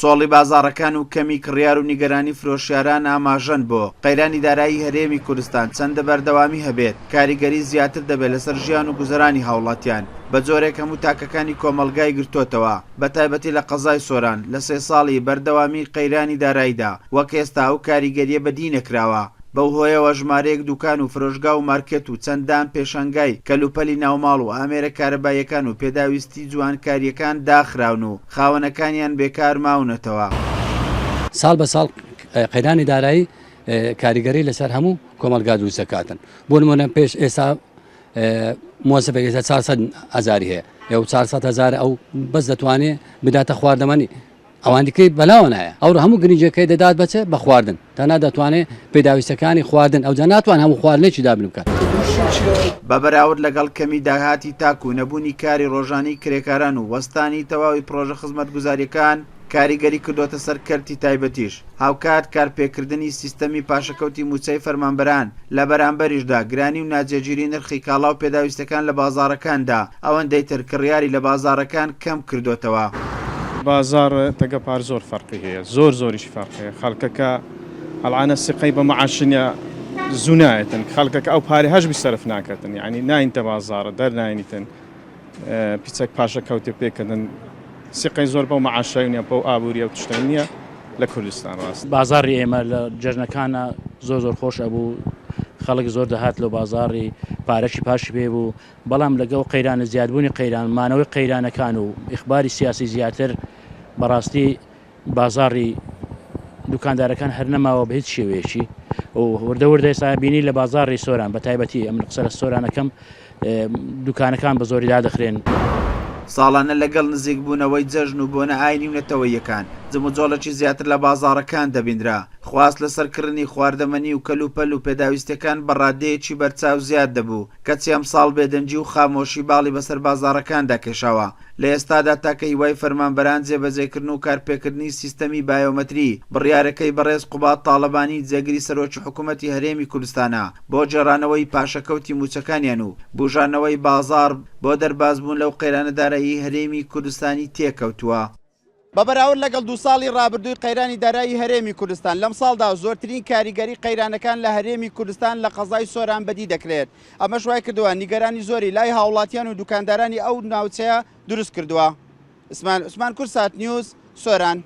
چۆڵی بازاڕەکان و کەمی کڕیار و نیگەرانی فرۆشیاران ئاماژەن بۆ قەیرانی دارایی هەرێمی کوردستان چەندە بەردەوامی هەبێت کاریگەری زیاتر دەبێت لەسەر ژیان و گوزەرانی هاوڵاتیان بە جۆرێک هەموو تاکەکانی کۆمەلگای گرتوتەوە بە تایبەتی لە قەزای سۆران لە 3 ساڵی بەردەوامی قەیرانی داراییدا وەک ئێستا ئەو کاریگەریە بەدی نەکراوە. بەو هۆیەوە ژمارەیەک دوکان و فرۆشگا و مارکێت و چەندان پێشەنگای کەلوپەلی ناوماڵ و ئامێرە کارەباییەکان و پێداویستی جوانکاریەکان داخراون و خاوەنەکانیان بێکار ماونەتەوە. ساڵ بە ساڵ قەیرانی دارایی کاریگەری لەسەر هەموو کۆمەلگا دروست دەکاتن. بۆ نمونە پێش ئێستا مۆسەفێک 400,000 هەیە یا 400,000 ئەو بەس دەتوانێت بداتە خواردەمەنی ئەوان دیکەی بەلاوە نایە ئەو هەموو گرنجەکەی دەدات بچێت بە خواردن تەنها دەتوانێت پێداویستەکانی خواردن ئەو جا ناتوان هەموو خواردنێکی دابن بکات. بە بەراورد لەگەڵ کەمی داهاتی تاک و نەبوونی کاری ڕۆژانی کرێکاران و وەستانی تەواوی پرۆژە خزمەتگوزاریەکان کاریگەری کردوتە سەر کەرتی تایبەتیش هاوکات کارپێکردنی سیستەمی پاشەکەوتی موچەی فەرمانبەران لە بەرامبەریشدا گرانی و ناجێگیری نرخی کاڵا و پێداویستەکان لە بازاڕەکاندا ئەوەندەی تر کڕیاری لە بازاڕەکان کەم کردوتەوە. بازار تەگەپار زۆر فەرقی هەیە زۆریشی فەرقەیە خەڵکەکە هەڵعانە سقەی بە مەعاشنیە زوو نایەتن خەڵکەکە ئەو پارێ هەش بیسەرف ناکەتن یعنی ناینتە بازارە دەرناینیتن پیچەک پاشە کەوتێ پێکردن سقەی زۆر بەو مەعاشەیە بەو ئابووریە و تشتە نییە لە کوردستان ڕاست. بازاری ئێمە لە جەژنەکانە زۆر خۆش ئەبوو خەڵک زۆر دەهات لە بازاری پارەشی پاشی پێ بوو بەڵام لەگەڵ قەیرانە زیادبوونی قەیران مانەوەی قەیرانەکان و ئیخباری سیاسی زیاتر بەڕاستی بازاری دوکاندارەکان هەر نەماوە بە هیچ شێوەیەکی و وردە ئێستا بینی لە بازاری سۆران بە تایبەتی ئەم قسە لە سۆرانەکەم دوکانەکان بە زۆری دادەخرێن. ساڵانە لەگەڵ نزیکبوونەوەی جەژن و بۆنە ئاینی و نەتەوەیەکان جموجۆڵەکی زیاتر لە بازاڕەکان دەبیندرا خواست لە سەرکردنی خواردەمەنی و کەلوپەل و پێداویستەکان بەڕادەیەکی بەرچاو زیاد دەبوو کەچی ئەم ساڵ بێدەنجی و خامۆشی باڵی بەسەر بازاڕەکاندا کێشاوە. لە ئێستادا تاکە هیوای فەرمانبەران جێبەجێکردن و کارپێکردنی سیستەمی بایۆمەتری بڕیارەکەی بەڕێز قوبات تاڵەبانی جێگری سەرۆکی حکوومەتی هەرێمی کوردستانە بۆ جێڕانەوەی پاشەکەوتی موچەکانیان و بژانەوەی بازار بۆ دەربازبوون لەو قەیرانەدارایی هەرێمی کوردستانی تێکەوتووە. بەبەراورد لەگەڵ 2 ساڵی ڕابردووی قەیرانی دارایی هەرێمی کوردستان لەم ساڵدا زۆرترین کاریگەری قەیرانەکان لە هەرێمی کوردستان لە قەزای سۆران بەدی دەکرێت. ئەمەش وای کردووە نیگەرانی زۆری لای هاوڵاتیان و دوکاندارانی ئەو ناوچەیە دروست کردووە. عوسمان کورسات نیوز سۆران.